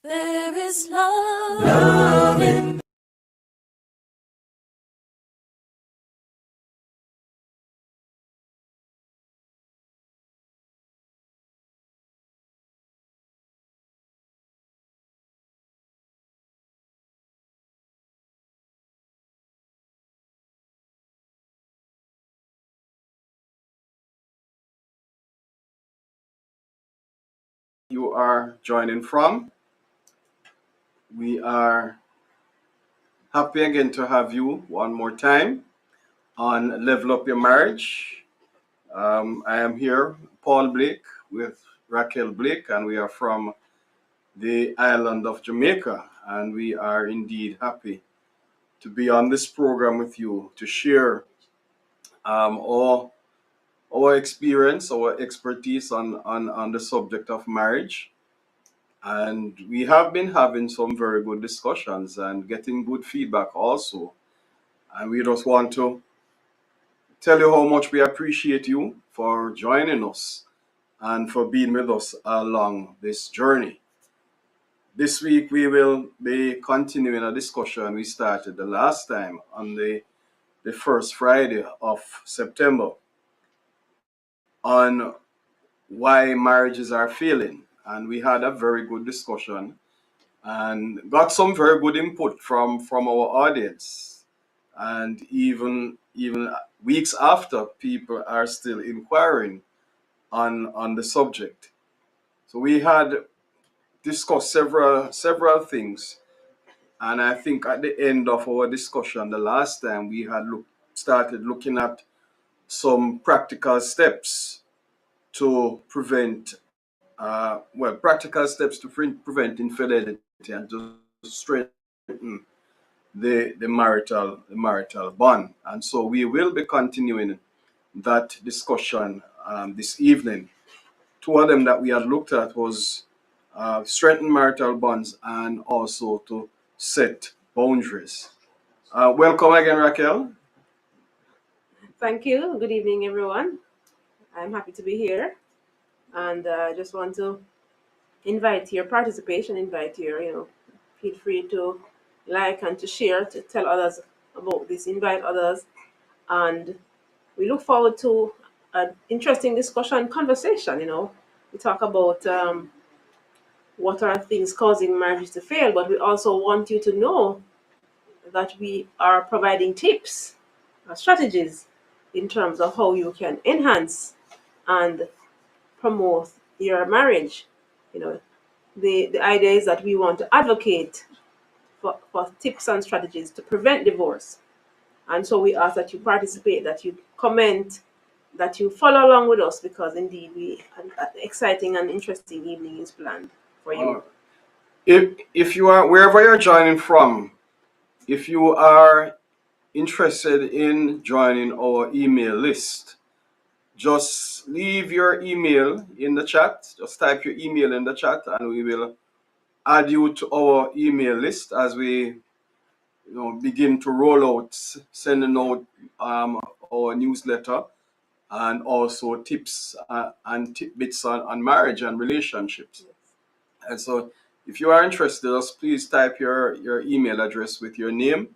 There is love in you are joining from. We are happy again to have you one more time on Level Up Your Marriage. I am here, Paul Blake, with Raquel Blake, and we are from the island of Jamaica. And we are indeed happy to be on this program with you to share our experience, our expertise on the subject of marriage. And we have been having some very good discussions and getting good feedback also. And we just want to tell you how much we appreciate you for joining us and for being with us along this journey. This week we will be continuing a discussion we started the last time on the first Friday of September on why marriages are failing. And we had a very good discussion and got some very good input from our audience. And even weeks after, people are still inquiring on the subject. So we had discussed several things, and I think at the end of our discussion the last time we had started looking at some practical steps to prevent practical steps to prevent infidelity and to strengthen the marital bond. And so we will be continuing that discussion this evening. Two of them that we had looked at was strengthen marital bonds and also to set boundaries. Welcome again, Raquel. Thank you. Good evening, everyone. I'm happy to be here, and I just want to invite your participation. Feel free to like and to share, to tell others about this. Invite others, and we look forward to an interesting discussion, conversation. We talk about what are things causing marriages to fail, but we also want you to know that we are providing tips, strategies in terms of how you can enhance and promote your marriage. You know, the idea is that we want to advocate for tips and strategies to prevent divorce. And so we ask that you participate, that you comment, that you follow along with us, because indeed an exciting and interesting evening is planned for you. If you are wherever you're joining from, if you are interested in joining our email list, just leave your email in the chat. Just type your email in the chat, and we will add you to our email list as we begin to roll out, sending out our newsletter and also tips and tidbits on marriage and relationships. And so if you are interested, just please type your email address with your name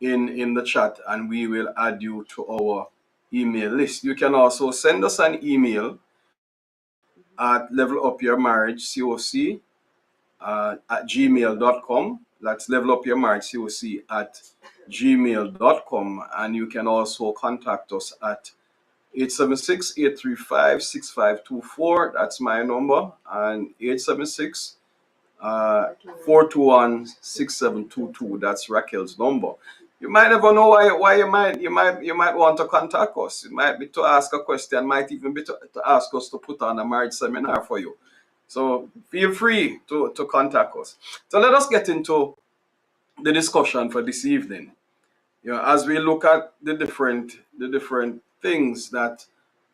in the chat, and we will add you to our email list. You can also send us an email at levelupyourmarriagecoc at gmail.com. That's levelupyourmarriagecoc at gmail.com. And you can also contact us at 876-835-6524. That's my number. And 876-421-6722. That's Raquel's number. You might never know why you might want to contact us. It might be to ask a question, might even be to ask us to put on a marriage seminar for you. So feel free to contact us. So let us get into the discussion for this evening. As we look at the different things that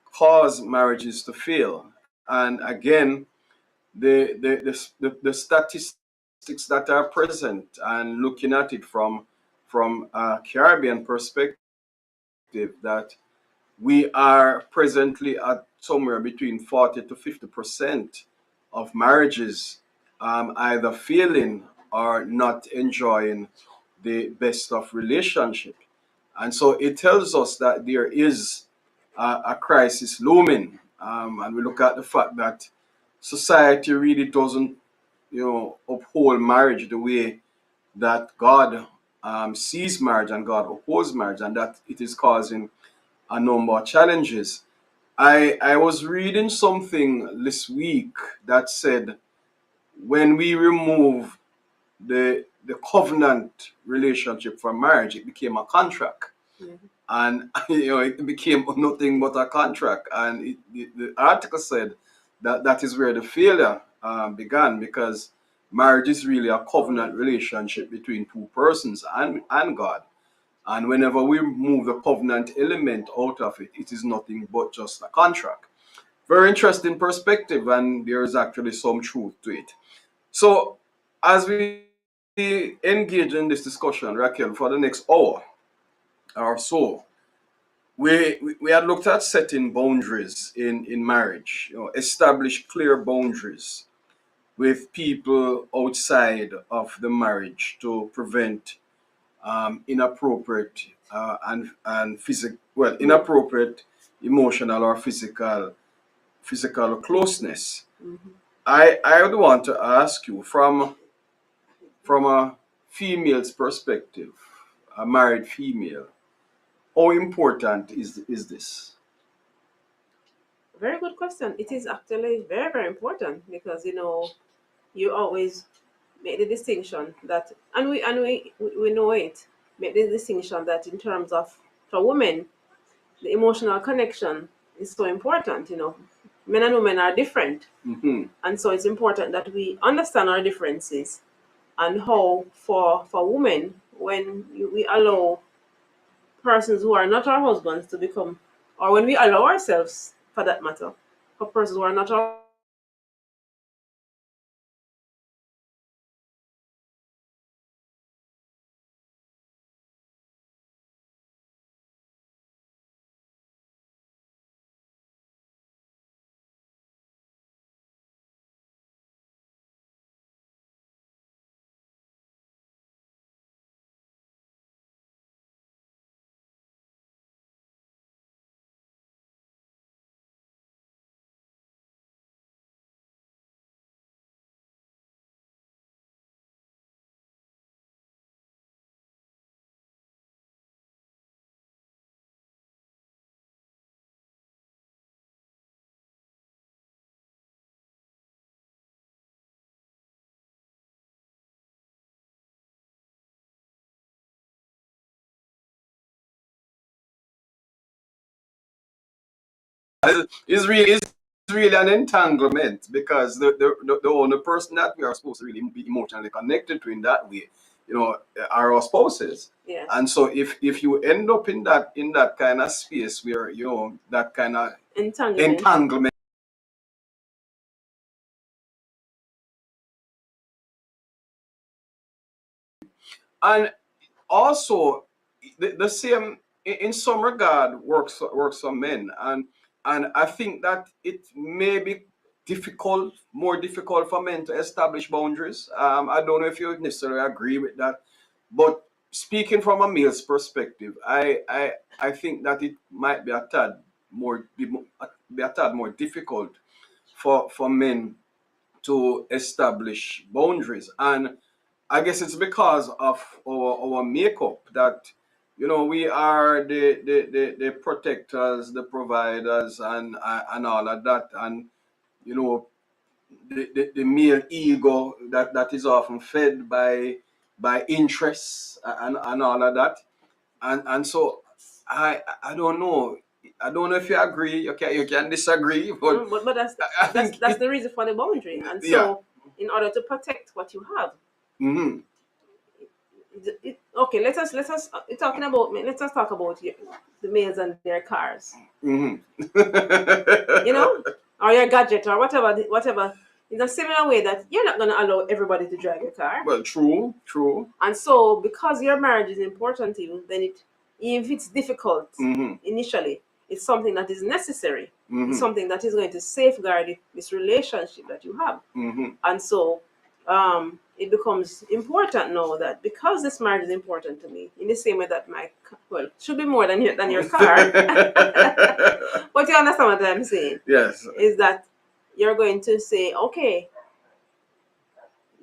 cause marriages to fail, and again, the statistics that are present, and looking at it from a Caribbean perspective, that we are presently at somewhere between 40 to 50% of marriages either failing or not enjoying the best of relationship. And so it tells us that there is a crisis looming. And we look at the fact that society really doesn't, uphold marriage the way that God sees marriage and God upholds marriage, and that it is causing a number of challenges. I was reading something this week that said when we remove the covenant relationship from marriage, it became a contract. Mhm. And it became nothing but a contract. And the article said that that is where the failure began, because marriage is really a covenant relationship between two persons and God. And whenever we remove the covenant element out of it, it is nothing but just a contract. Very interesting perspective, and there is actually some truth to it. So, as we engage in this discussion, Raquel, for the next hour or so, we had looked at setting boundaries in marriage, establish clear boundaries with people outside of the marriage to prevent inappropriate and physical, well, inappropriate emotional or physical closeness. Mhm. I would want to ask you from a female's perspective, a married female, how important is this? Very good question. It is actually very, very important because you always make the distinction that, and we know it. Make the distinction that in terms of for women, the emotional connection is so important. Men and women are different, Hmm. and so it's important that we understand our differences and how for women when we allow persons who are not our husbands to become, or when we allow ourselves, for that matter, for persons who are not our Is really an entanglement, because the only person that we are supposed to really be emotionally connected to in that way, are our spouses. yes And so if you end up in that kind of space where that kind of entanglement. entanglement. And also the same in some regard works for men, and I think that it may be more difficult for men to establish boundaries. I don't know if you necessarily agree with that, but speaking from a male's perspective, I think that it might be a tad more difficult for men to establish boundaries. And I guess it's because of our makeup that we are the protectors, the providers, and all of that, and you know the male ego that is often fed by interests and all of that, and so I don't know. I don't know if you agree. You can disagree, but But that's I that's think that's the reason for the boundary. And yeah. so, in order to protect what you have, Hmm. okay, let us talking about let's just talk about the males and their cars, Hmm. you know, or your gadget or whatever. In a similar way that you're not gonna allow everybody to drive your car, Well, true. and so because your marriage is important to you, then if it's difficult Hmm. initially, it's something that is necessary. It's Hmm. something that is going to safeguard this relationship that you have. Hmm. And so it becomes important now that because this marriage is important to me, in the same way that should be more than your car. But you understand what I'm saying? Yes. Is that you're going to say, okay,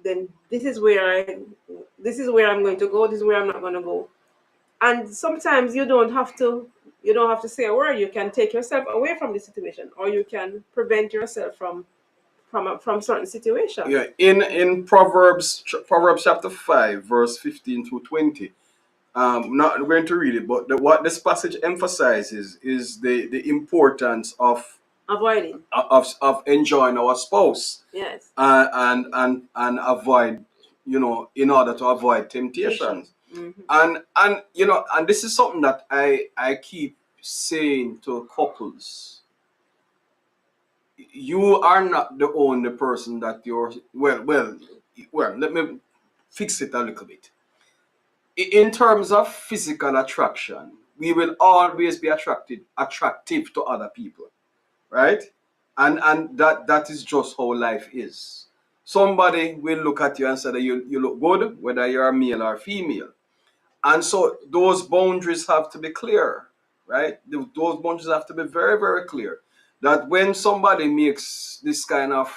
then this is where I'm going to go. This is where I'm not going to go. And sometimes you don't have to say a word. You can take yourself away from the situation, or you can prevent yourself from certain situation. Yeah, in Proverbs chapter 5, verse 15 through 20. I'm not going to read it, but what this passage emphasizes is the importance Avoiding. of enjoying our spouse, Yes. and avoid, in order to avoid temptations. Mm-hmm. And this is something that I keep saying to couples. You are not the only person that you're well, let me fix it a little bit. In terms of physical attraction, we will always be attractive to other people, right? And that is just how life is. Somebody will look at you and say that you look good, whether you're male or female. And so those boundaries have to be clear, right? Those boundaries have to be very, very clear. That when somebody makes this kind of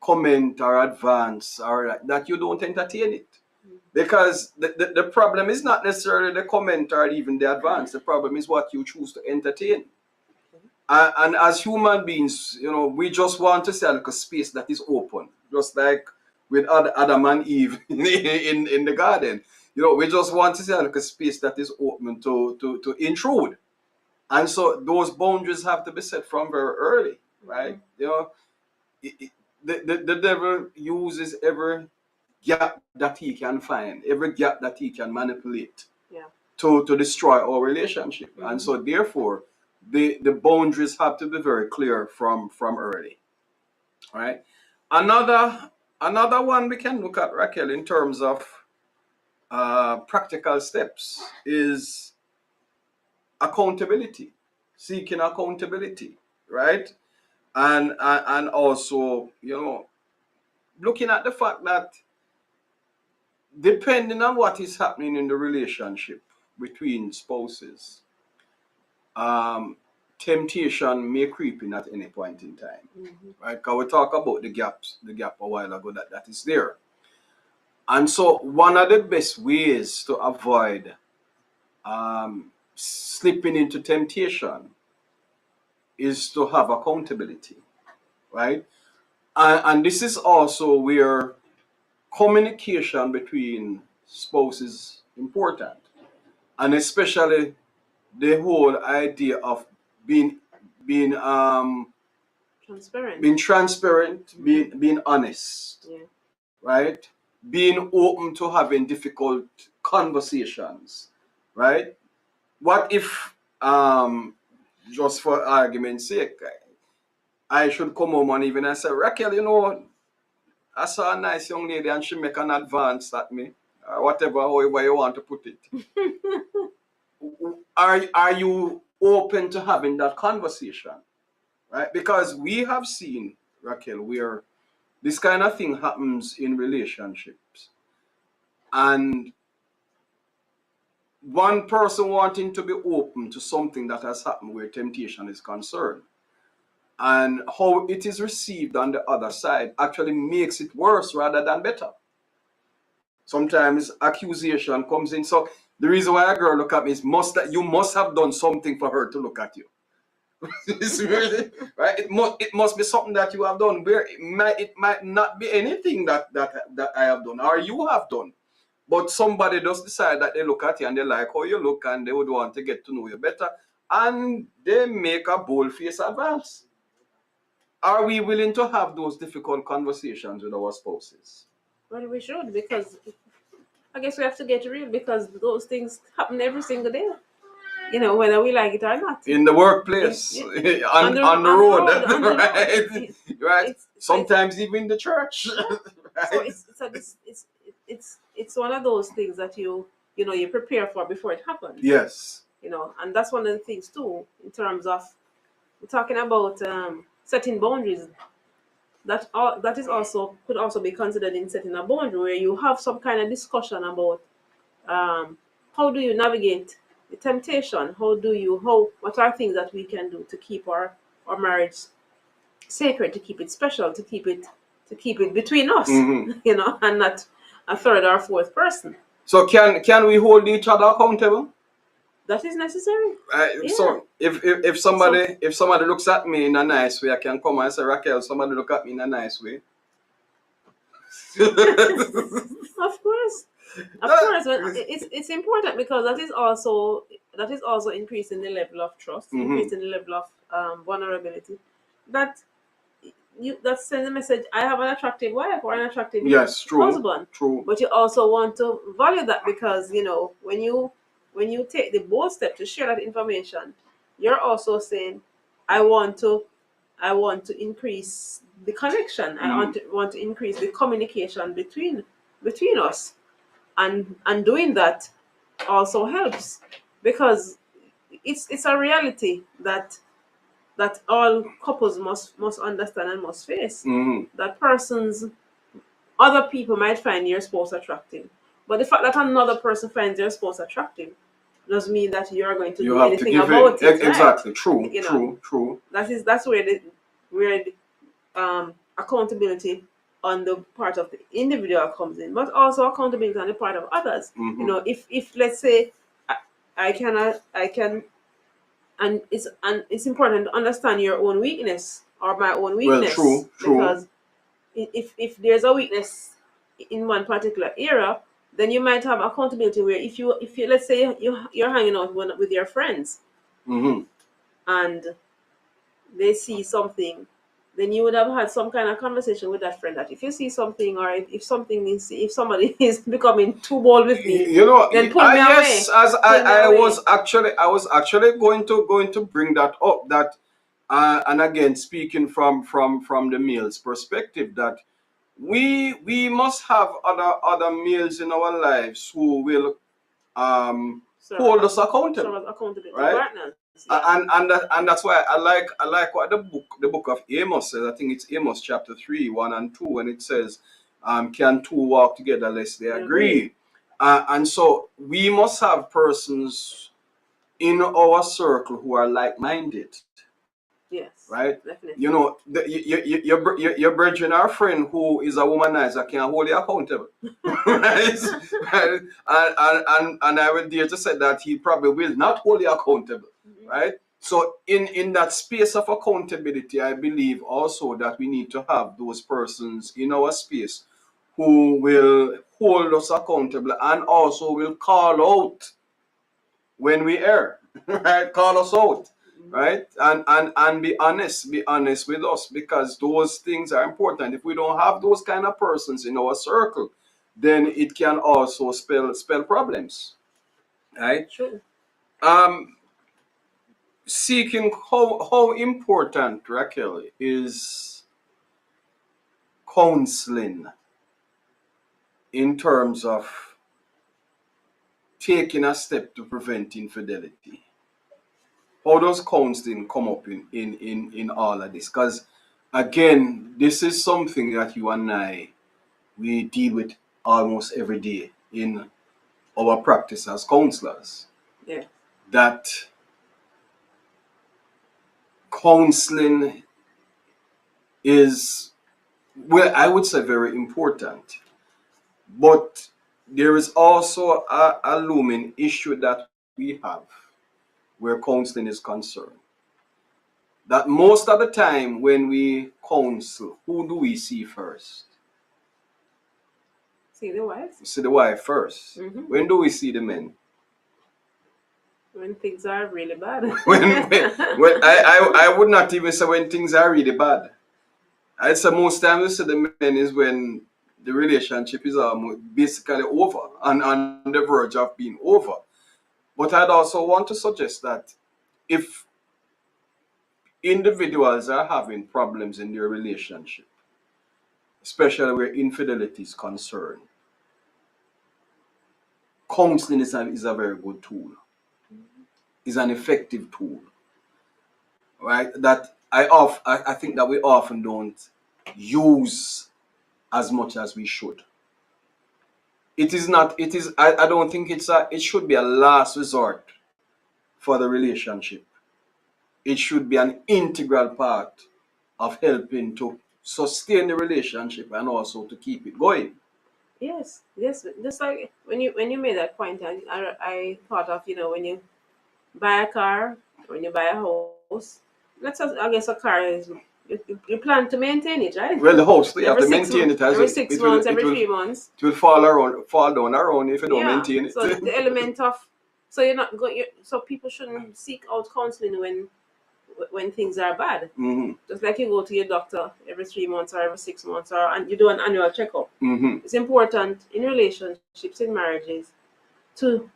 comment or advance or that, you don't entertain it. Because the problem is not necessarily the comment or even the advance. The problem is what you choose to entertain. And as human beings, we just want to see like a space that is open, just like with Adam and Eve in the garden. We just want to see like a space that is open to intrude. And so those boundaries have to be set from very early, right? The devil uses every gap that he can find, every gap that he can manipulate, Yeah. to destroy our relationship. Mm-hmm. And so therefore the boundaries have to be very clear from early. All right. Another one we can look at, Raquel, in terms of practical steps is accountability, seeking accountability, right? And also, looking at the fact that depending on what is happening in the relationship between spouses, temptation may creep in at any point in time, right? Because we talk about the gap a while ago that is there. And so one of the best ways to avoid slipping into temptation is to have accountability, right? And this is also where communication between spouses is important, and especially the whole idea of being being Transparent. being transparent, being honest, Yeah. right? Being open to having difficult conversations, right? What if, just for argument's sake, I should come home and even I say, Raquel, I saw a nice young lady and she make an advance at me, or whatever, however you want to put it. Are you open to having that conversation, right? Because we have seen, Raquel, where this kind of thing happens in relationships, and one person wanting to be open to something that has happened where temptation is concerned, and how it is received on the other side actually makes it worse rather than better. Sometimes accusation comes in. So the reason why a girl look at me is you must have done something for her to look at you. It's really, right? It must be something that you have done where it might not be anything that I have done or you have done. But somebody does decide that they look at you and they like how you look and they would want to get to know you better, and they make a bold face advance. Are we willing to have those difficult conversations with our spouses? Well, we should, because I guess we have to get real, because those things happen every single day. Whether we like it or not. In the workplace, on the road, right? Right. Sometimes even the church. Right? So it's one of those things that you prepare for before it happens. Yes. And that's one of the things too, in terms of we're talking about setting boundaries. that is also could also be considered in setting a boundary where you have some kind of discussion about how do you navigate the temptation? What are things that we can do to keep our marriage sacred, to keep it special, to keep it between us, and not a third or fourth person. So can we hold each other accountable? That is necessary. Yeah. So if somebody looks at me in a nice way, I can come and say, Raquel, somebody look at me in a nice way. Of course. But it's important because that is also increasing the level of trust, increasing the level of vulnerability. That that sends a message. I have an attractive wife or an attractive husband. True. But you also want to value that because when you take the bold step to share that information, you're also saying, I want to increase the connection. I want to increase the communication between us, and doing that also helps because it's a reality that all couples must understand and must face. That other people might find your spouse attractive, but the fact that another person finds your spouse attractive doesn't mean that you're going to do anything about it. Exactly. Right? True. That's where the accountability on the part of the individual comes in, but also accountability on the part of others. If let's say I can, and it's important to understand your own weakness or my own weakness. Well, true. Because if there's a weakness in one particular area, then you might have accountability where if you let's say you're hanging out with your friends, and they see something, then you would have had some kind of conversation with that friend that if you see something, or if somebody is becoming too bold with me, then pull me away. Yes, as I was actually going to bring that up, that and again, speaking from the male's perspective, that we must have other males in our lives who will hold us accountable, right? Yeah. And that's why I like what the book of Amos says. I think it's Amos chapter 3, 1 and 2, when it says, can two walk together lest they agree? And so we must have persons in our circle who are like-minded. Yes. Right? Definitely. Your brethren, our friend who is a womanizer, can hold you accountable. Right? And I will dare to say that he probably will not hold you accountable. Right? So in that space of accountability, I believe also that we need to have those persons in our space who will hold us accountable and also will call out when we err. Right? Call us out. Right? And be honest with us, because those things are important. If we don't have those kind of persons in our circle, then it can also spell problems. Right? True. Seeking, how important, Raquel, is counseling in terms of taking a step to prevent infidelity? How does counseling come up in all of this? Because again, this is something that you and I, we deal with almost every day in our practice as counselors. Yeah. That counseling is, well, I would say very important. But there is also a looming issue that we have where counseling is concerned. That most of the time when we counsel, who do we see first? See the wife. See the wife 1st. When do we see the men? When things are really bad. when I would not even say when things are really bad. I'd say most times we see the men is when the relationship is basically over and on the verge of being over. But I'd also want to suggest that if individuals are having problems in their relationship, especially where infidelity is concerned, counseling is a very good tool. Is an effective tool, right? That I think that we often don't use as much as we should. It is not, it is, I don't think it should be a last resort for the relationship. It should be an integral part of helping to sustain the relationship and also to keep it going. Yes, yes. Just like when you made that point, I thought of, when you buy a car, when you buy a house. I guess a car is, you plan to maintain it, right? Well, the house, you have Every to six maintain months, it as every it, 6 months, every 3 months. it will fall down around if you don't Yeah. maintain it. So the element of, so you're not going. So people shouldn't seek out counseling when things are bad. Mm-hmm. Just like you go to your doctor every 3 months or every 6 months, and you do an annual checkup. Mm-hmm. It's important in relationships, in marriages, to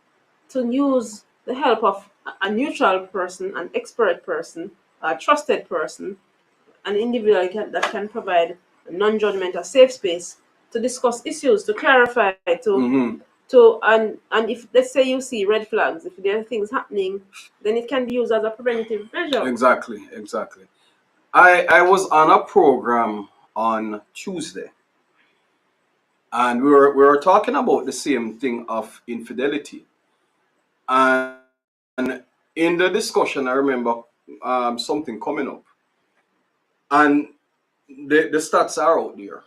use the help of a neutral person, an expert person, a trusted person, an individual that can provide a non-judgmental safe space to discuss issues, to clarify, Mm-hmm. and if, let's say, you see red flags, if there are things happening, then it can be used as a preventative measure. Exactly, exactly. I was on a program on Tuesday, and we were talking about the same thing of infidelity. And in the discussion, I remember something coming up, and the stats are out there.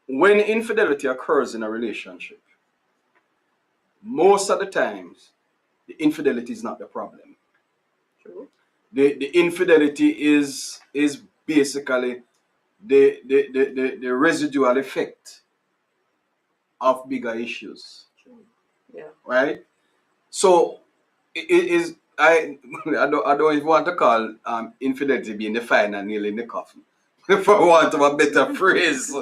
When infidelity occurs in a relationship, most of the times, the infidelity is not the problem. True. The infidelity is basically the residual effect of bigger issues, True. Yeah. right? So it is I don't even want to call infidelity being the final nail in the coffin, for want of a better phrase,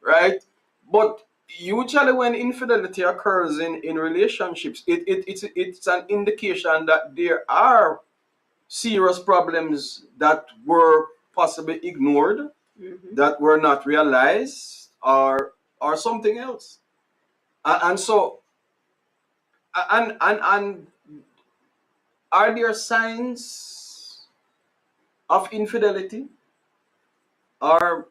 right? But usually when infidelity occurs in relationships, it's an indication that there are serious problems that were possibly ignored, Mm-hmm. that were not realized, or something else. And so and are there signs of infidelity or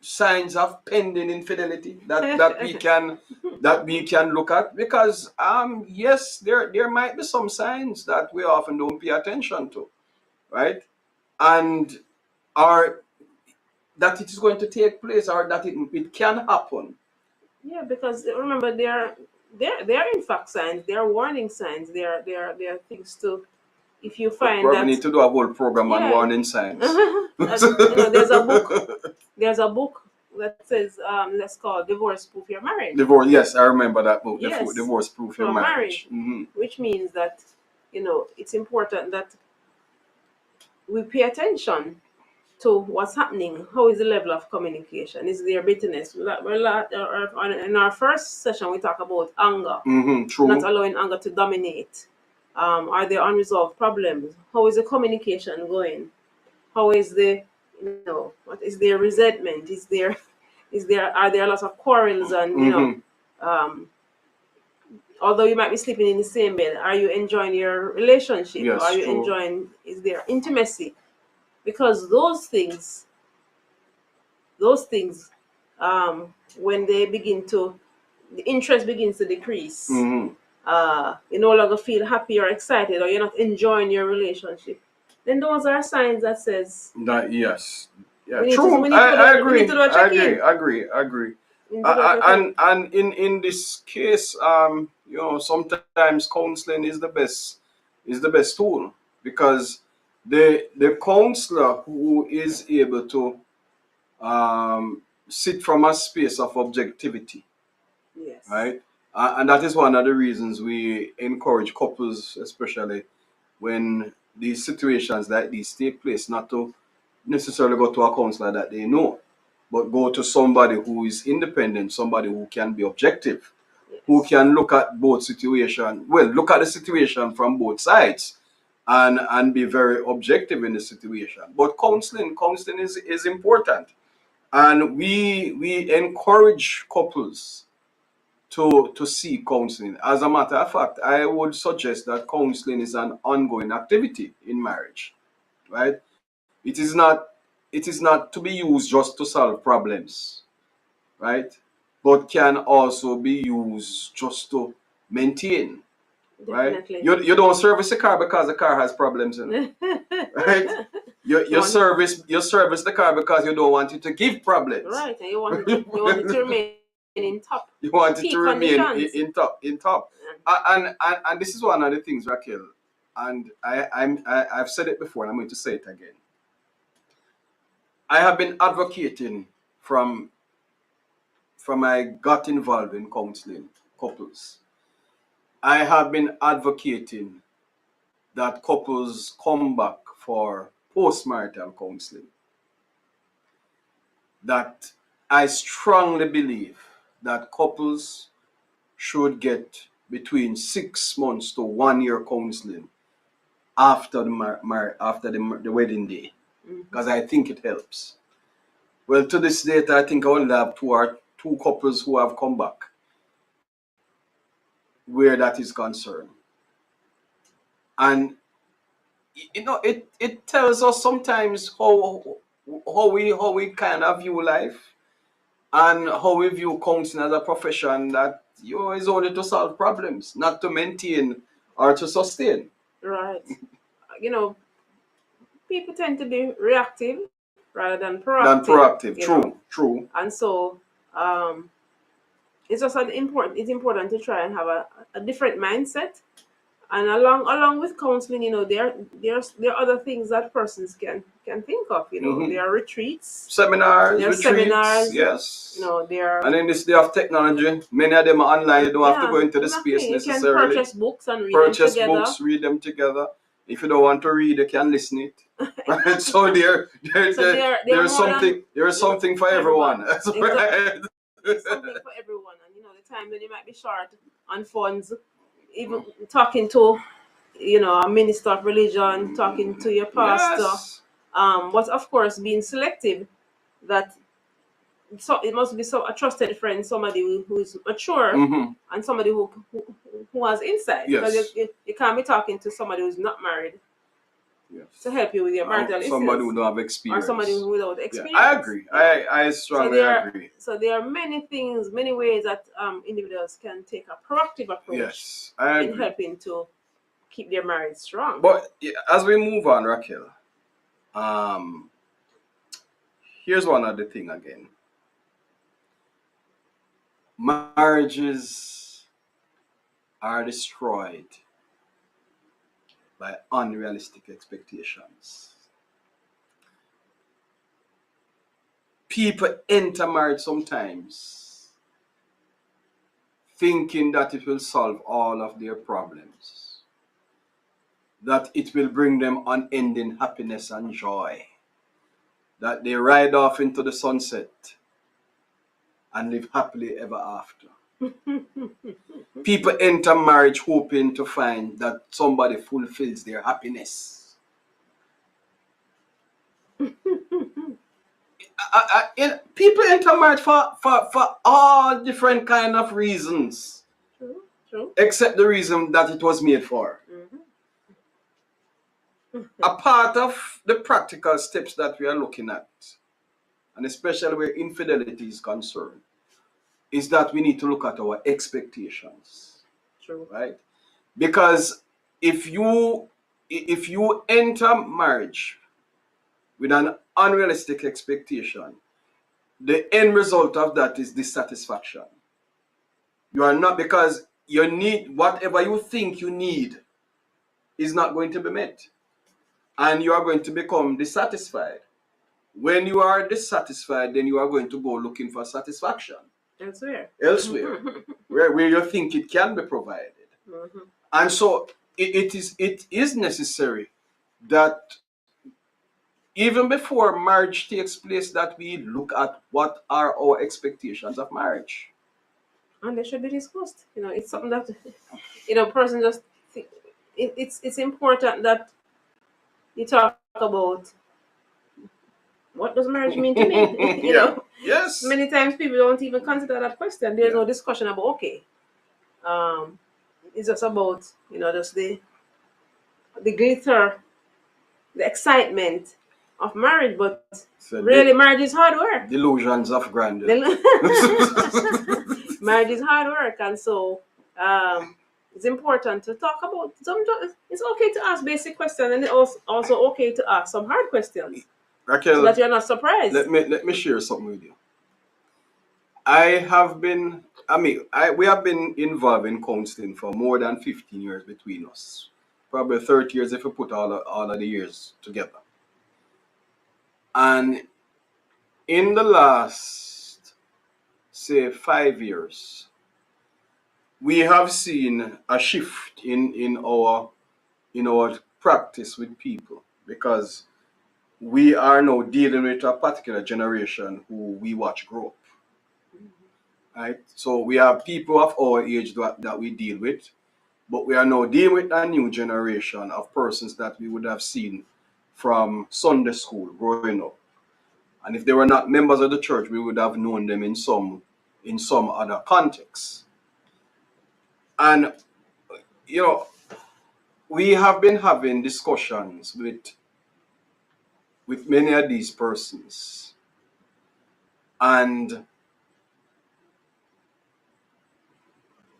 signs of pending infidelity that we can look at? Because yes, there might be some signs that we often don't pay attention to, right? And are that it is going to take place, or that it can happen. Yeah, because remember, they are in fact signs. They are warning signs. They are things to, if you We find probably that. need to do a whole program on Yeah. warning signs. There's a book. There's a book that says, let's call Divorce Proof Your Marriage. Divorce, yes, I remember that book. Yes, Divorce proof your for marriage. marriage, Hmm. which means that, it's important that we pay attention to what's happening. How is the level of communication? Is there bitterness? In our first session, we talk about anger, Hmm. not True. allowing anger to dominate. Are there unresolved problems? How is the communication going? How is the, what is there resentment? Are there a lot of quarrels, and, Hmm. um, although you might be sleeping in the same bed, are you enjoying your relationship? Are Yes, you true. enjoying? Is there intimacy? Because those things, when they begin to, the interest begins to decrease. Hmm. You no longer feel happy or excited, or you're not enjoying your relationship. Then those are signs that says That, yes, yeah, we need to true. we need to I do, we need to agree. do a I check agree. in. I agree. I agree. We need to do a check in. And in this case, sometimes counseling is the best tool, because the counselor who is able to sit from a space of objectivity, Yes. right? And that is one of the reasons we encourage couples, especially when these situations like these take place, not to necessarily go to a counselor that they know, but go to somebody who is independent, somebody who can be objective, who Yes. can look at both situation. Well, look at the situation from both sides, and be very objective in the situation. But counseling is important, and we encourage couples to seek counseling. As a matter of fact, I would suggest that counseling is an ongoing activity in marriage, right? It is not it is not to be used just to solve problems, right? But can also be used just to maintain, right? Definitely. You don't service a car because the car has problems in it, right? You service the car because you don't want it to give problems. Right, and you want it to remain in top. You want it peak to remain conditions. in top. And this is one of the things, Raquel, and I've said it before and I'm going to say it again. I have been advocating from I got involved in counseling couples. I have been advocating that couples come back for postmarital counseling. That I strongly believe that couples should get between 6 months to 1 year counseling after the wedding day, because I think it helps. Well, to this date, I think I only have two couples who have come back where that is concerned. And it tells us sometimes how we kind of view life and how we view counseling as a profession, that is only to solve problems, not to maintain or to sustain. Right. People tend to be reactive rather than proactive. True. And so it's just it's important to try and have a different mindset. And along with counseling, there are other things that persons can think of. There are retreats, Seminars, there are retreats, seminars. yes. There. And in this day of technology, many of them are online. You don't have to go into the space necessarily. You can purchase books and read them together. If you don't want to read, you can listen it. Right? So there's something for everyone. That's right. There's something for everyone. And the time when you might be short on funds, even talking to a minister of religion, talking to your pastor. Yes. But of course being selective, that so it must be a trusted friend, somebody who is mature, and somebody who has insight. Yes. Because you can't be talking to somebody who's not married, yes, to help you with your marital issues. Somebody who don't have experience. Or somebody without experience. Yeah, I agree. I strongly agree. So there are many ways that individuals can take a proactive approach. Yes, I agree. In helping to keep their marriage strong. But as we move on, Raquel, here's one other thing again. Marriages are destroyed by unrealistic expectations. People enter marriage sometimes thinking that it will solve all of their problems, that it will bring them unending happiness and joy, that they ride off into the sunset and live happily ever after. People enter marriage hoping to find that somebody fulfills their happiness. People enter marriage for all different kind of reasons. True. Except the reason that it was made for. A part of the practical steps that we are looking at, and especially where infidelity is concerned, is that we need to look at our expectations. True. Right? Because if you enter marriage with an unrealistic expectation, the end result of that is dissatisfaction. You are not, because you need whatever you think you need is not going to be met. And you are going to become dissatisfied. When you are dissatisfied, then you are going to go looking for satisfaction. Elsewhere. where you think it can be provided. And so it is necessary that even before marriage takes place, that we look at what are our expectations of marriage. And they should be discussed. It's something that person just it's important that you talk about what does marriage mean to me. Yes. Many times people don't even consider that question. There's no discussion about it's just about just the glitter, the excitement, of marriage, but So really, marriage is hard work. delusions of grandeur. Marriage is hard work, and so it's important to talk about. It's okay to ask basic questions, and it's also okay to ask some hard questions, Raquel, so that you're not surprised. let me share something with you. We have been involved in counseling for more than 15 years between us. Probably 30 years if you put all of the years together. And in the last, say, 5 years, we have seen a shift in our practice with people, because we are now dealing with a particular generation who we watch grow up. Right? So we have people of our age that we deal with, but we are now dealing with a new generation of persons that we would have seen from Sunday school growing up. And if they were not members of the church, we would have known them in some other context. And you know, we have been having discussions with many of these persons. And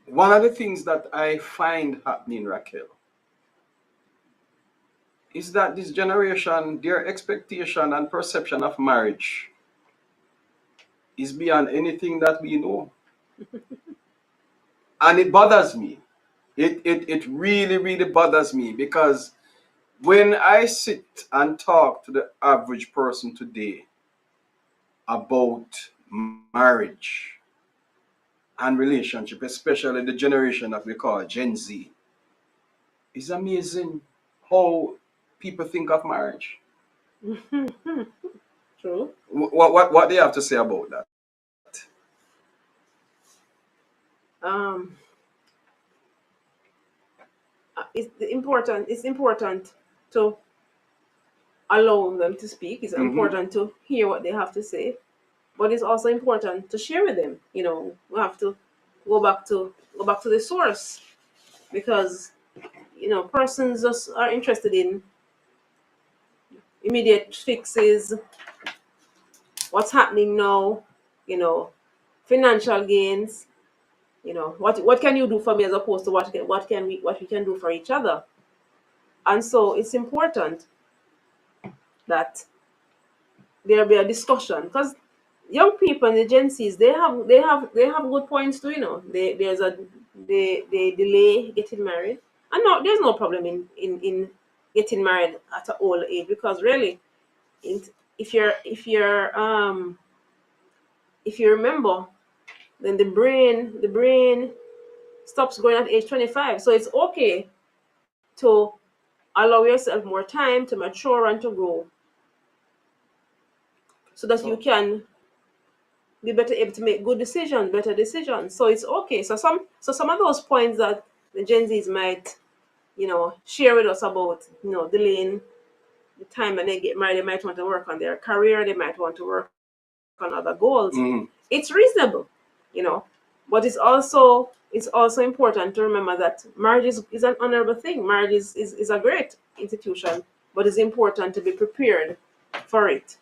one of the things that I find happening, Raquel, is that this generation, their expectation and perception of marriage is beyond anything that we know. And it bothers me. It really, really bothers me, because when I sit and talk to the average person today about marriage and relationship, especially the generation that we call Gen Z, it's amazing how people think of marriage. True. What they have to say about that? Um, It's important to allow them to speak. It's important to hear what they have to say, but it's also important to share with them. We have to go back to the source, because persons just are interested in immediate fixes, what's happening now, you know, financial gains. What can you do for me, as opposed to what we can do for each other. And so it's important that there be a discussion, because young people and the Gen Zs, they have good points too. They delay getting married, and no, there's no problem in getting married at an old age, because really, in, if you remember, then the brain stops growing at age 25. So it's okay to allow yourself more time to mature and to grow, so that you can be better able to make better decisions. So it's okay. So some of those points that the Gen Zs might, share with us about, delaying the time when they get married, they might want to work on their career, they might want to work on other goals. It's reasonable, you know. But it's also important to remember that marriage is an honorable thing. Marriage is a great institution, but it's important to be prepared for it.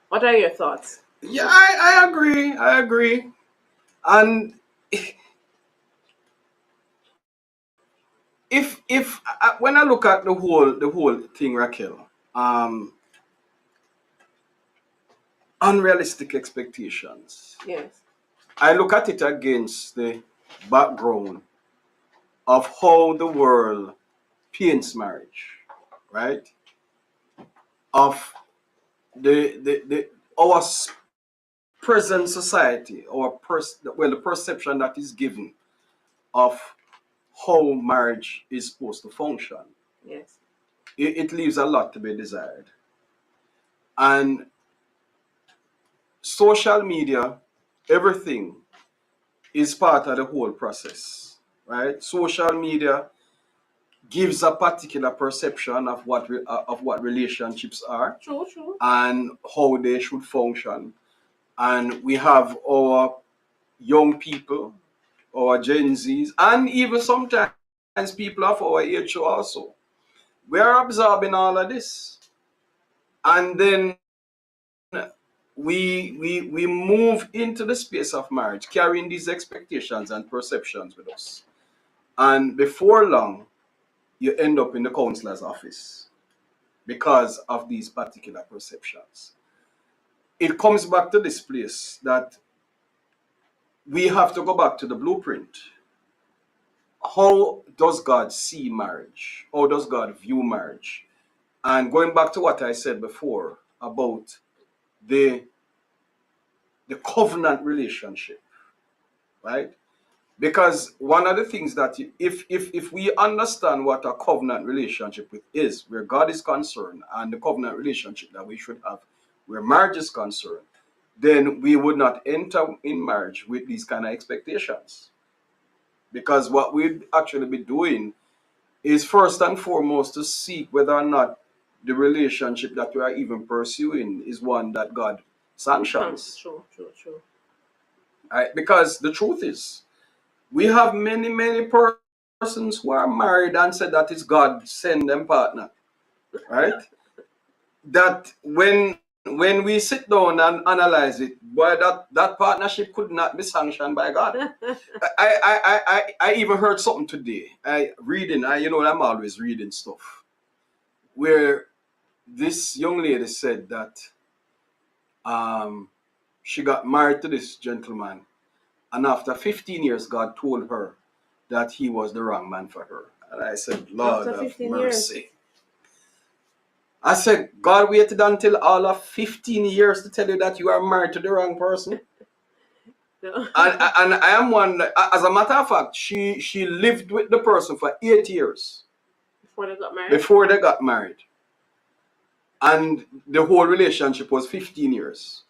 What are your thoughts? Yeah, I agree. I agree. And if when I look at the whole thing, Raquel, unrealistic expectations, Yes. I look at it against the background of how the world paints marriage, right? Of the our present society, the perception that is given of how marriage is supposed to function. Yes. It leaves a lot to be desired. And social media, everything is part of the whole process, right? Social media gives a particular perception of what relationships are True. True. and how they should function. And we have our young people, our Gen Zs, and even sometimes people of our age also. We are absorbing all of this. And then we move into the space of marriage, carrying these expectations and perceptions with us. And before long, you end up in the counselor's office because of these particular perceptions. It comes back to this place that we have to go back to the blueprint. How does God see marriage? How does God view marriage? And going back to what I said before about the covenant relationship, right? Because one of the things that if we understand what a covenant relationship is, where God is concerned, and the covenant relationship that we should have where marriage is concerned, then we would not enter in marriage with these kind of expectations. Because what we'd actually be doing is first and foremost to seek whether or not the relationship that we are even pursuing is one that God sanctions. True, true, true. Right? Because the truth is, we have many persons who are married and said that is God send them partner, right? That when we sit down and analyze it, boy, that partnership could not be sanctioned by God. I even heard something today. I'm always reading stuff where this young lady said that she got married to this gentleman, and after 15 years, God told her that he was the wrong man for her. And I said, Lord After of 15 mercy. years. I said, God waited until all of 15 years to tell you that you are married to the wrong person. No. And I am one, as a matter of fact, she lived with the person for 8 years. Before they got married? Before they got married. And the whole relationship was 15 years.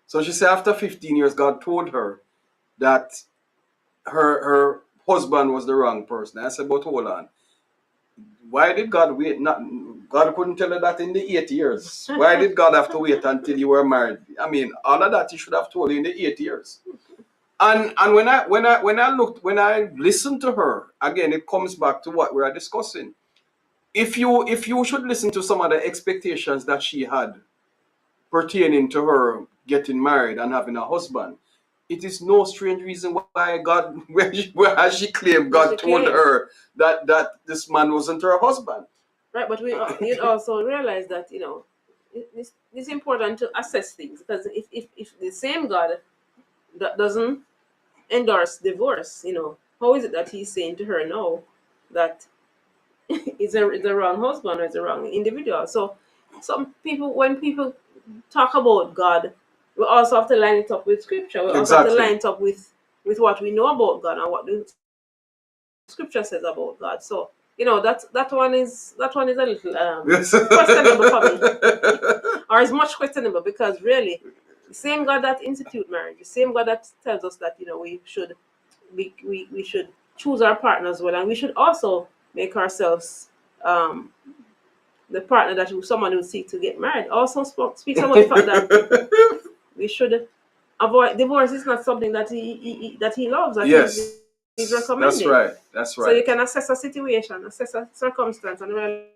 So she said after 15 years, God told her that her husband was the wrong person. I said, but hold on. Why did God wait? God couldn't tell her that in the 8 years. Why did God have to wait until you were married? I mean, all of that he should have told you in the 8 years. And when I listened to her, again, it comes back to what we are discussing. If you should listen to some of the expectations that she had pertaining to her getting married and having a husband, it is no strange reason why God, where has she claimed God told her that this man wasn't her husband. Right, but you'd also realize that, it's important to assess things, because if the same God that doesn't endorse divorce, how is it that he's saying to her now that it's a wrong husband or it's a wrong individual? So when people talk about God, we also have to line it up with scripture. We also have to line it up with what we know about God and what the scripture says about God. So that one is a little questionable for me, or is much questionable, because really the same God that institute marriage, the same God that tells us that we should choose our partners well, and we should also make ourselves the partner that someone who seek to get married, also speaks about the fact that we should avoid divorce. Is not something that he loves, that he's recommending. That's right. So you can assess a situation, assess a circumstance, and realize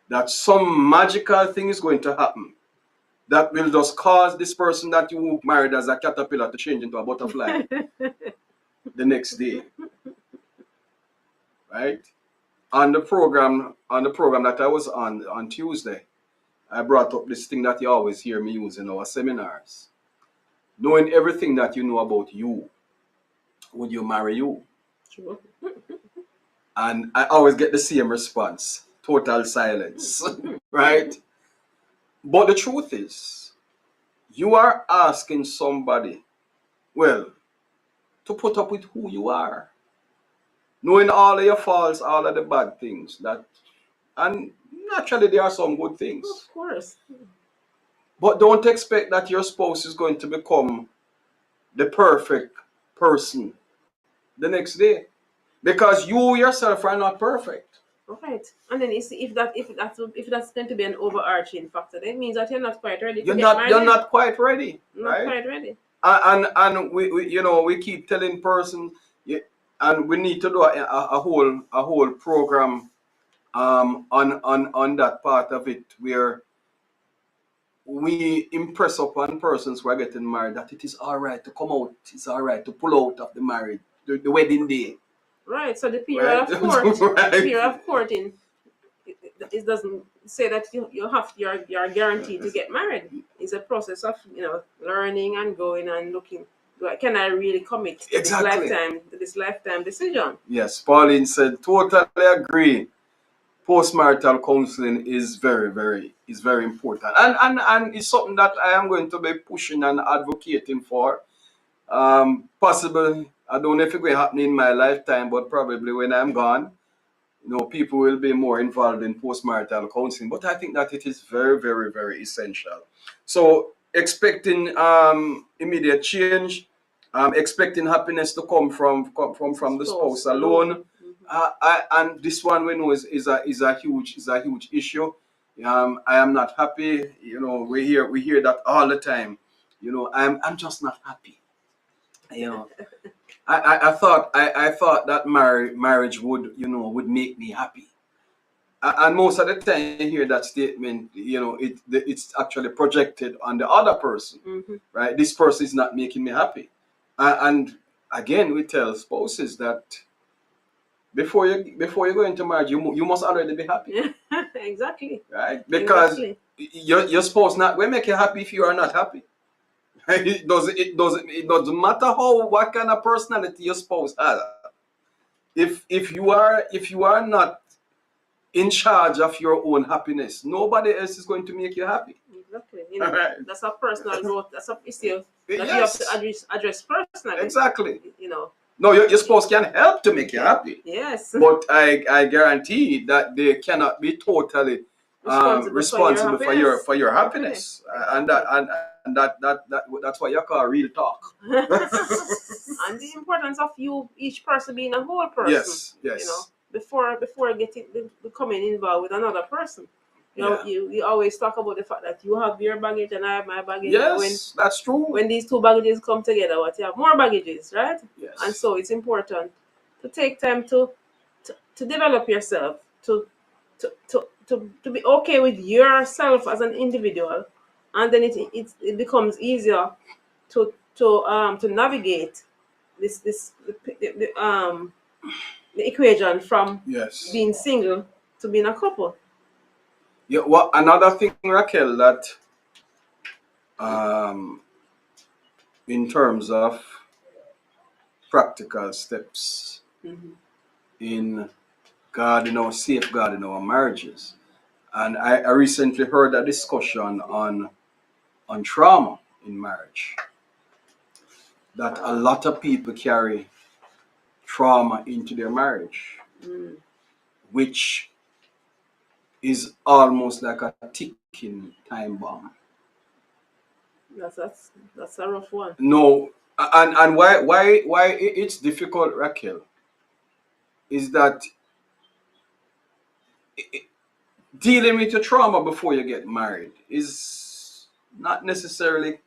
that some magical thing is going to happen that will just cause this person that you married as a caterpillar to change into a butterfly the next day, right? On the program that I was on Tuesday, I brought up this thing that you always hear me use in our seminars. Knowing everything that you know about you, would you marry you? True. And I always get the same response, total silence, right? But the truth is, you are asking somebody, well, to put up with who you are, knowing all of your faults, all of the bad things that, and naturally there are some good things, Of course. but don't expect that your spouse is going to become the perfect person the next day, because you yourself are not perfect. Right. And then you see if that's going to be an overarching factor, that means that you're not quite ready to You're get not you're married. not quite ready, Not right? quite ready. And we keep telling person, and we need to do a whole program on that part of it, where we impress upon persons who are getting married that it is all right to come out, it's all right to pull out of the marriage, the wedding day, Right. So the period right? of court, the Right. period of courting, it doesn't say that you're guaranteed to get married. It's a process of learning and going and looking. Can I really commit to Exactly. this lifetime decision? Yes, Pauline said, totally agree. Postmarital counseling is very important, and it's something that I am going to be pushing and advocating for. Possible, I don't know if it's going to happen in my lifetime, but probably when I'm gone, people will be more involved in postmarital counseling. But I think that it is very essential. So expecting immediate change, expecting happiness to come from the spouse alone. And this one we know is a huge issue. I am not happy. We hear that all the time. I'm just not happy. You know, I thought that marriage would make me happy. And most of the time you hear that statement, it's actually projected on the other person, right? This person is not making me happy. And again, we tell spouses that before you go into marriage, you must already be happy, Exactly. right? Because Exactly. your spouse not will make you happy if you are not happy. It doesn't matter what kind of personality your spouse has. If you are not in charge of your own happiness, nobody else is going to make you happy. Exactly. Right. That's a personal growth. That's a issue that you have to address personally. Exactly. No, your spouse can help to make you happy. Yes. But I guarantee that they cannot be totally responsible for your happiness. And that's what you call real talk. And the importance of each person being a whole person. Yes. Before becoming involved with another person. Yeah. You always talk about the fact that you have your baggage and I have my baggage. Yes, that's true. When these two baggages come together, you have more baggages, right? Yes. And so it's important to take time to develop yourself, to be okay with yourself as an individual, and then it becomes easier to navigate the equation from being single to being a couple. Yeah. Well, another thing, Raquel, that in terms of practical steps in safeguarding our marriages, and I recently heard a discussion on trauma in marriage, that a lot of people carry trauma into their marriage, which is almost like a ticking time bomb. That's a rough one. No, and why it's difficult, Raquel, is that dealing with your trauma before you get married is not necessarily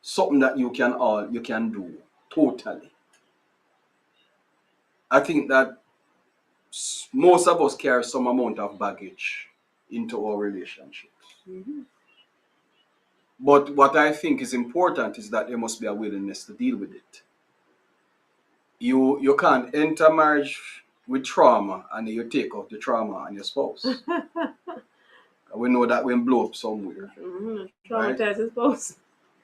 something that you can do totally. I think that most of us carry some amount of baggage into our relationships. Mm-hmm. But what I think is important is that there must be a willingness to deal with it. You can't enter marriage with trauma and then you take out the trauma on your spouse. We know that will blow up somewhere. Mm-hmm. Right? Traumatized spouse.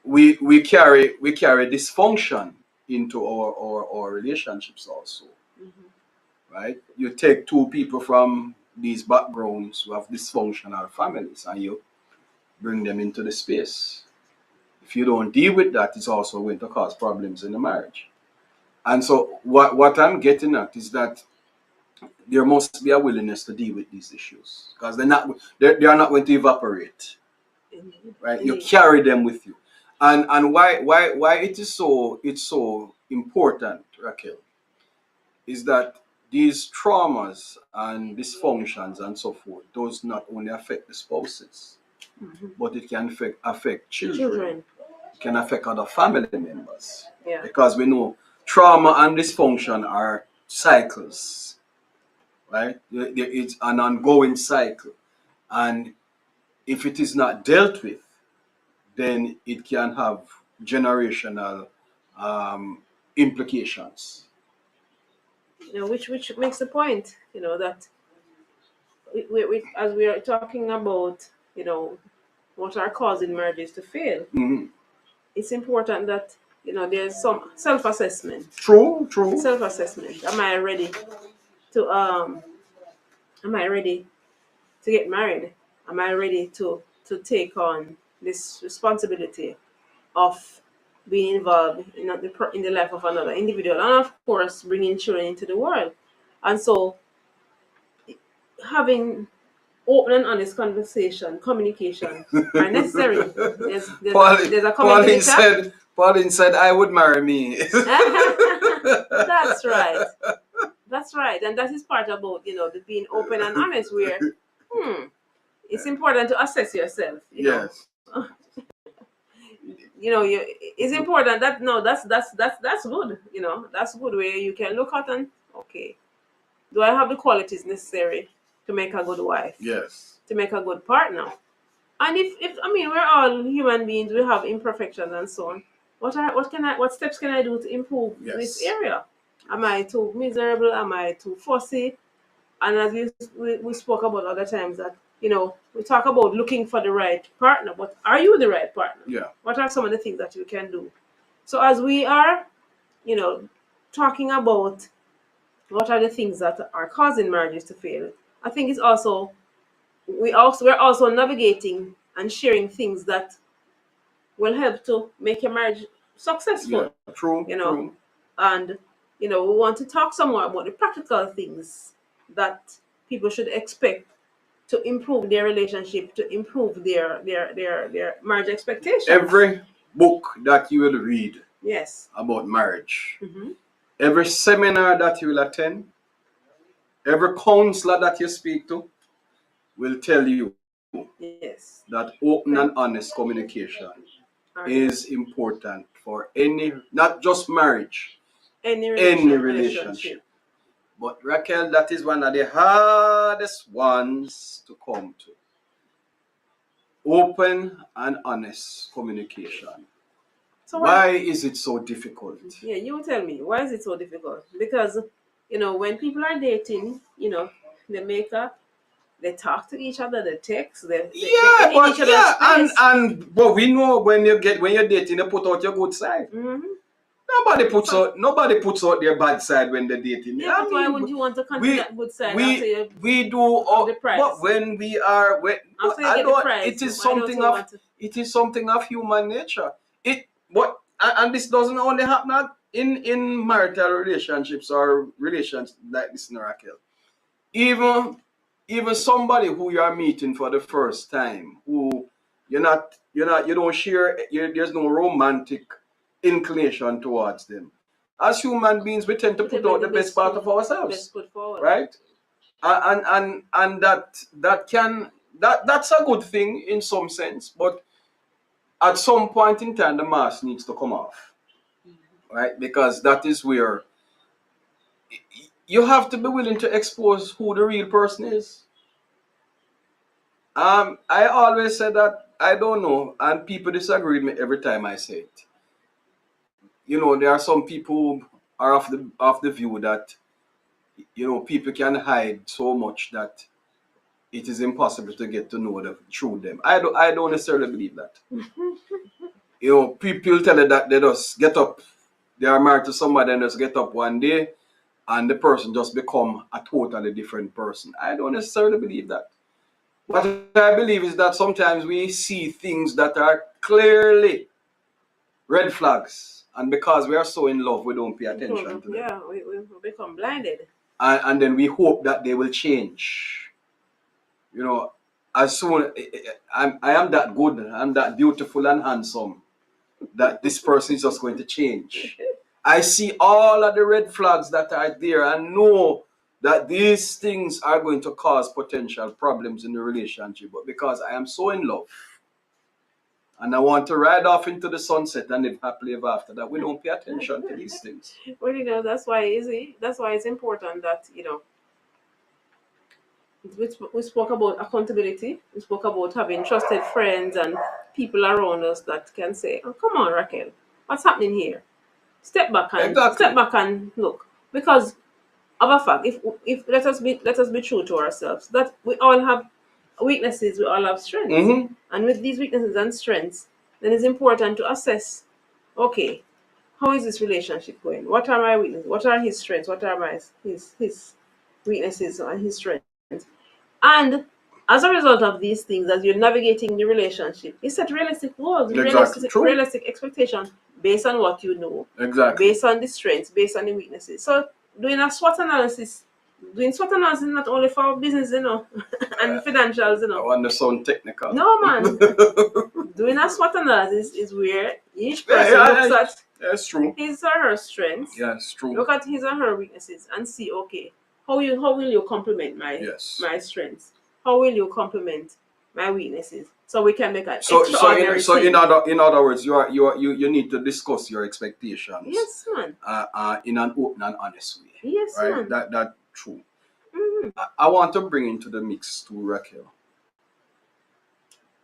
We carry dysfunction into our relationships also. Mm-hmm. Right? You take two people from these backgrounds who have dysfunctional families and you bring them into the space. If you don't deal with that, it's also going to cause problems in the marriage. And so what I'm getting at is that there must be a willingness to deal with these issues because they are not going to evaporate. Indeed. Right? You Indeed. carry them with you. And why it's so important, Raquel, is that these traumas and dysfunctions and so forth does not only affect the spouses, Mm-hmm. but it can affect children. Children. It can affect other family members. Yeah. Because we know trauma and dysfunction are cycles, right? It's an ongoing cycle. And if it is not dealt with, then it can have generational implications. Which makes the point, that as we are talking about, what are causing marriages to fail. Mhm. It's important that there's some self-assessment. True. Self-assessment. To um? Am I ready to get married? Am I ready to take on this responsibility of being involved in the life of another individual, and of course, bringing children into the world? And so, having open and honest conversation, communication are necessary. There's a comment in the chat. Pauline said, I would marry me. That's right. That's right. And that is part about, the being open and honest where it's important to assess yourself, Yes. it's important that no, that's good. That's good where you can look at and okay, do I have the qualities necessary to make a good wife? Yes. To make a good partner? And if I mean we're all human beings, we have imperfections and so on. What steps can I do to improve this area? Am I too miserable? Am I too fussy? And as we spoke about other times that we talk about looking for the right partner, but are you the right partner? Yeah. What are some of the things that you can do? So as we are, talking about what are the things that are causing marriages to fail, I think it's also we're also navigating and sharing things that will help to make your marriage successful. Yeah. True. And we want to talk some more about the practical things that people should expect to improve their relationship, to improve their marriage expectations. Every book that you will read Yes. about marriage, Mm-hmm. every seminar that you will attend, every counselor that you speak to will tell you Yes. that open and honest communication is important for not just marriage, any relationship. But Raquel, that is one of the hardest ones to come to. Open and honest communication. So why is it so difficult? Yeah, you tell me. Why is it so difficult? Because, when people are dating, they make up, they talk to each other, they text, they in each other's space. But we know when you're dating, you put out your good side. Mm-hmm. Nobody puts out their bad side when they're dating. Yeah, but why would you want to continue that good side after you we do the price? But when we are after you get the price, it is something of human nature. And this doesn't only happen in marital relationships or relations like this, Raquel. Even somebody who you are meeting for the first time, who you don't share, there's no romantic inclination towards them. As human beings, we tend to put out the best part of ourselves, right? And that's a good thing in some sense, but at some point in time, the mask needs to come off, right? Because that is where you have to be willing to expose who the real person is. I always say that I don't know, and people disagree with me every time I say it. There are some people who are of the view that people can hide so much that it is impossible to get to know them through them. I don't necessarily believe that. People tell you that they just get up, they are married to somebody and just get up one day and the person just become a totally different person. I don't necessarily believe that. What I believe is that sometimes we see things that are clearly red flags, and because we are so in love, we don't pay attention to them. Yeah, we become blinded. And then we hope that they will change. As soon I am that good, I'm that beautiful and handsome, that this person is just going to change. I see all of the red flags that are there and know that these things are going to cause potential problems in the relationship. But because I am so in love and I want to ride off into the sunset and live happily ever after, that we don't pay attention to these things. Well, that's why it's important that we spoke about accountability. We spoke about having trusted friends and people around us that can say, "Oh, come on, Raquel, what's happening here? Step back and look." Because of a fact, if let us be true to ourselves, that we all have weaknesses, we all have strengths, and with these weaknesses and strengths, then it's important to assess. Okay, how is this relationship going? What are my weaknesses? What are his strengths? What are my his weaknesses and his strengths? And as a result of these things, as you're navigating the relationship, you set realistic goals, realistic expectations based on what you know, based on the strengths, based on the weaknesses. So doing SWOT analysis not only for business, and financials, I want to sound technical. No, man. Doing a SWOT analysis is where each person looks at that's true. his or her strengths. Yeah, it's true. Look at his or her weaknesses and see, okay, how will you complement my strengths? How will you complement my weaknesses? So we can make an extraordinary team. In other words, you need to discuss your expectations. Yes, man. In an open and honest way. Yes, right? man. That's true. Mm-hmm. I want to bring into the mix to Raquel.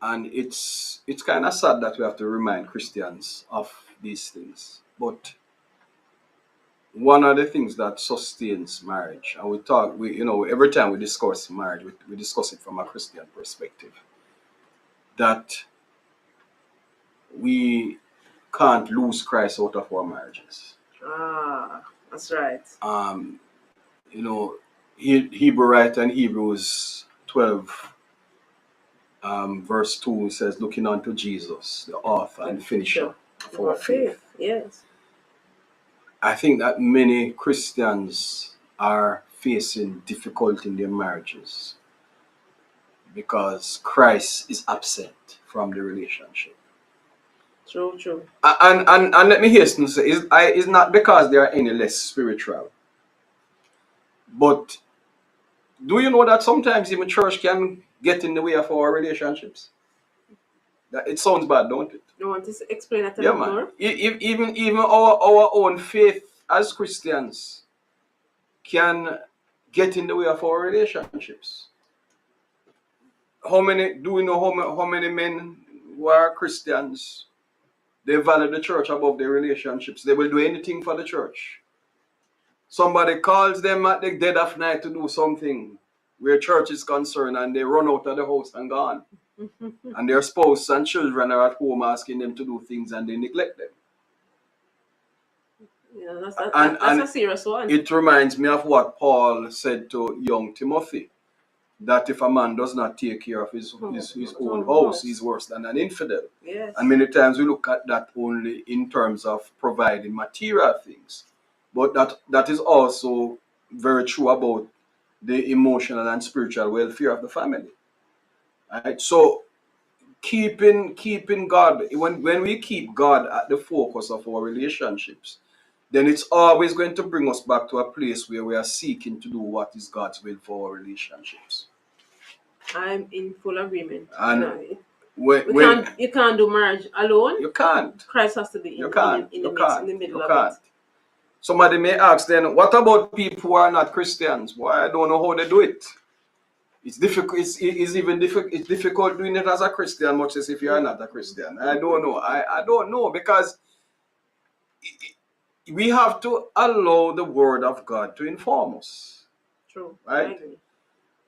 And it's kind of sad that we have to remind Christians of these things. But one of the things that sustains marriage, and every time we discuss marriage, we discuss it from a Christian perspective, that we can't lose Christ out of our marriages. That's right. Hebrew writer in Hebrews 12, verse 2 says, looking unto Jesus, the author and finisher of our faith. Yes. I think that many Christians are facing difficulty in their marriages because Christ is absent from the relationship. True. And let me hasten to say, it's not because they are any less spiritual. But do you know that sometimes even church can get in the way of our relationships? It sounds bad, don't it? You want to explain that a little more? Even our own faith as Christians can get in the way of our relationships. Do we know how many men who are Christians, they value the church above their relationships? They will do anything for the church. Somebody calls them at the dead of night to do something where church is concerned, and they run out of the house and gone. And their spouse and children are at home asking them to do things, and they neglect them. Yeah, that's a serious one. It reminds me of what Paul said to young Timothy, that if a man does not take care of his own house, he's worse than an infidel. Yes. And many times we look at that only in terms of providing material things. But that is also very true about the emotional and spiritual welfare of the family. Right? So keeping God, when we keep God at the focus of our relationships, then it's always going to bring us back to a place where we are seeking to do what is God's will for our relationships. I'm in full agreement. And you can't do marriage alone. You can't. Christ has to be in the middle of it. Somebody may ask then, what about people who are not Christians? Why, I don't know how they do it. It's difficult. It's even difficult. It's difficult doing it as a Christian, much as if you are not a Christian. I don't know. I don't know, because we have to allow the Word of God to inform us. True. Right?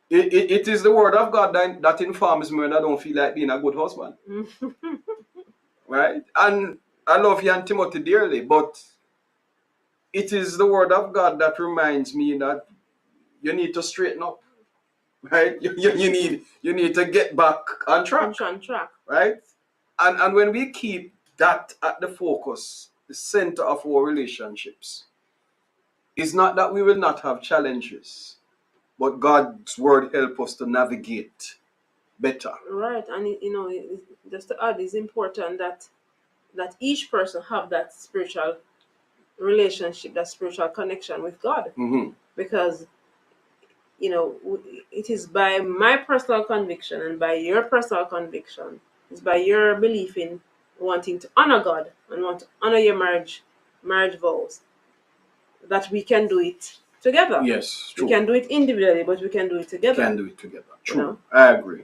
It is the Word of God that informs me when I don't feel like being a good husband. Right? And I love you and Timothy dearly, but it is the Word of God that reminds me that you need to straighten up. Right? You need to get back on track. Right? And when we keep that at the focus, the center of our relationships, it's not that we will not have challenges, but God's word help us to navigate better. Right, and just to add, it's important that each person have that spiritual relationship, that spiritual connection with God, because it is by my personal conviction and by your personal conviction, it's by your belief in wanting to honor God and want to honor your marriage vows, that we can do it together. Yes, true. We can do it individually, but we can do it together. Can do it together. True. I agree.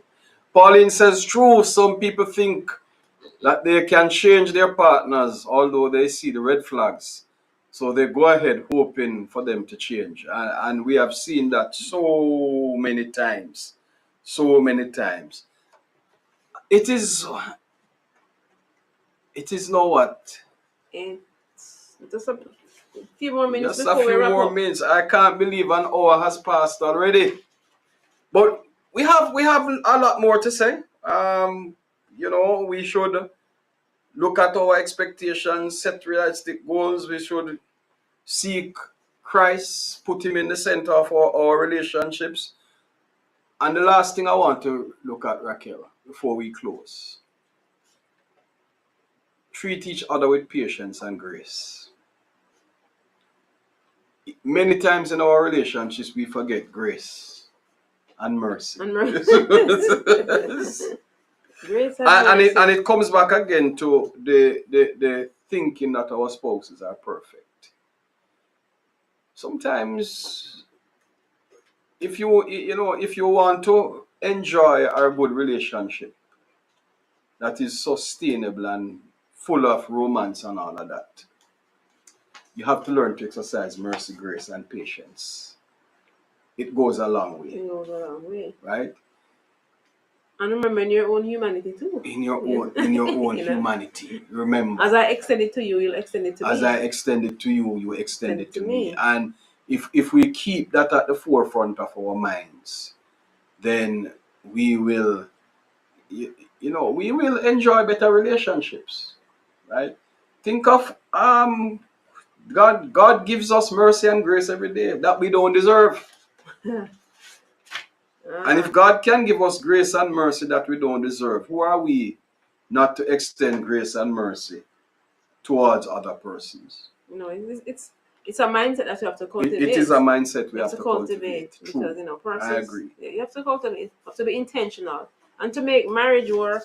Pauline says, true, some people think that they can change their partners, although they see the red flags. So they go ahead hoping for them to change. And we have seen that so many times. So many times. It is now what? It's just a few more minutes Just before a few we wrap more up. minutes. I can't believe an hour has passed already. But we have a lot more to say. We should look at our expectations, set realistic goals. We should seek Christ, put him in the center of our relationships. And the last thing I want to look at, Raquel, before we close, treat each other with patience and grace. Many times in our relationships, we forget grace and mercy. Grace and it comes back again to the thinking that our spouses are perfect. Sometimes, if you want to enjoy a good relationship that is sustainable and full of romance and all of that, you have to learn to exercise mercy, grace, and patience. It goes a long way. It goes a long way. Right? And remember, in your own humanity too. In your own humanity. Remember. As I extend it to you, you'll extend it to me. As I extend it to you, you extend it to me. And if we keep that at the forefront of our minds, then we will we will enjoy better relationships. Right? Think of God gives us mercy and grace every day that we don't deserve. And if God can give us grace and mercy that we don't deserve, who are we not to extend grace and mercy towards other persons? It's a mindset that you have to cultivate. It is a mindset we have to cultivate. Because persons, I agree. You have to cultivate. You have to be intentional, and to make marriage work,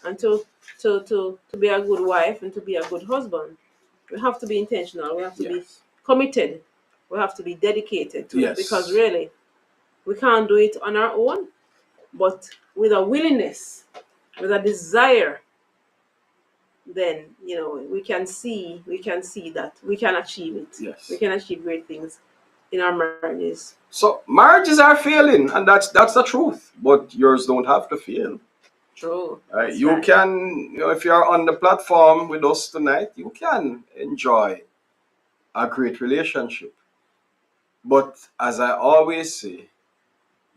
and to be a good wife and to be a good husband, we have to be intentional. We have to be committed. We have to be dedicated to it, because really, we can't do it on our own, but with a willingness, with a desire, then we can see that we can achieve it. Yes. We can achieve great things in our marriages. So marriages are failing, and that's the truth. But yours don't have to fail. True. You can, if you are on the platform with us tonight, you can enjoy a great relationship. But as I always say,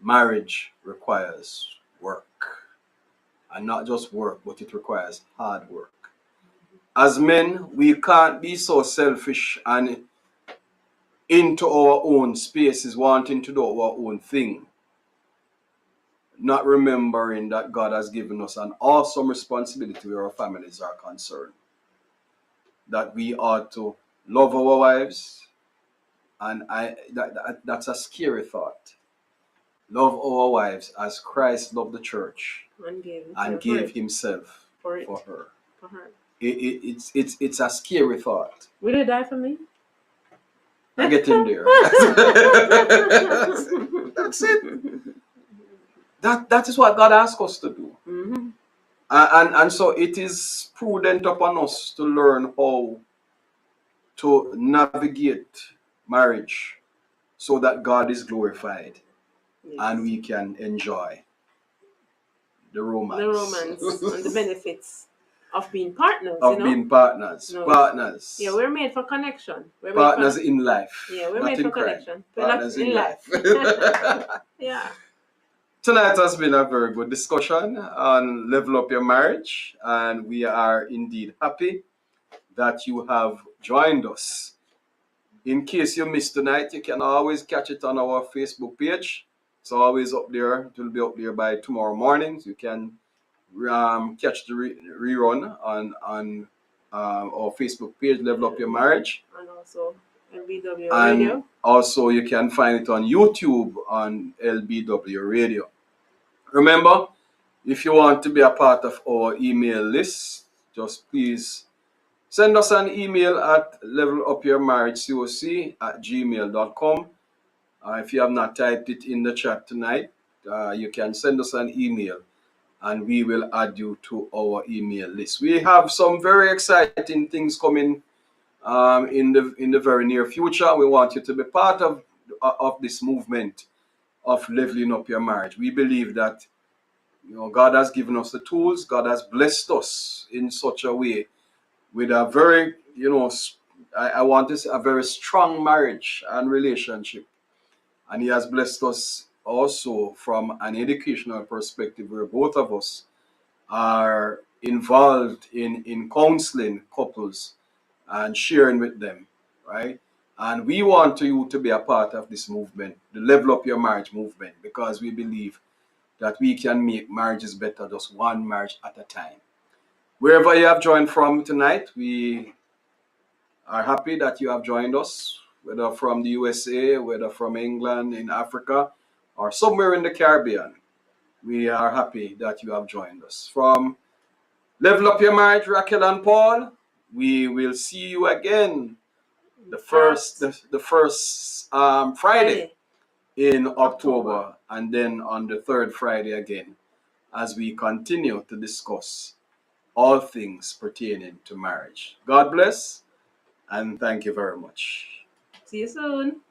marriage requires work. And not just work, but it requires hard work. As men, we can't be so selfish and into our own spaces, wanting to do our own thing, not remembering that God has given us an awesome responsibility where our families are concerned. That we ought to love our wives, and that's a scary thought. Love our wives as Christ loved the church and gave himself for her. It's a scary thought. Will you die for me? I get in there. That's it. That is what God asks us to do. Mm-hmm. And so it is prudent upon us to learn how to navigate marriage so that God is glorified and we can enjoy the romance. The romance and the benefits of being partners. Of being partners. No, partners. Yeah, we're made for connection. We're partners made for, in life. Yeah, we're not made in for crime. connection. We're Partners not in life. Yeah. Tonight has been a very good discussion on Level Up Your Marriage, and we are indeed happy that you have joined us. In case you missed tonight, you can always catch it on our Facebook page. It's always up there. It will be up there by tomorrow morning. So you can catch the rerun on our Facebook page, Level Up Your Marriage. And also Lbwradio. And also you can find it on YouTube on Lbwradio. Remember, if you want to be a part of our email list, just please send us an email at levelupyourmarriagecoc@gmail.com. If you have not typed it in the chat tonight, you can send us an email and we will add you to our email list. We have some very exciting things coming in the very near future. We want you to be part of this movement of leveling up your marriage. We believe that God has given us the tools. God has blessed us in such a way with a very, I want to say a very strong marriage and relationship. And He has blessed us also from an educational perspective where both of us are involved in counseling couples and sharing with them, right? And we want you to be a part of this movement, the Level Up Your Marriage movement, because we believe that we can make marriages better just one marriage at a time. Wherever you have joined from tonight, we are happy that you have joined us, whether from the USA, whether from England, in Africa, or somewhere in the Caribbean. We are happy that you have joined us. From Level Up Your Marriage, Raquel and Paul, we will see you again the first Friday in October, and then on the third Friday again, as we continue to discuss all things pertaining to marriage. God bless, and thank you very much. See you soon.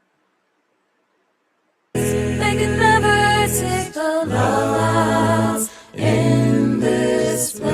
They can never take the love that's in this place.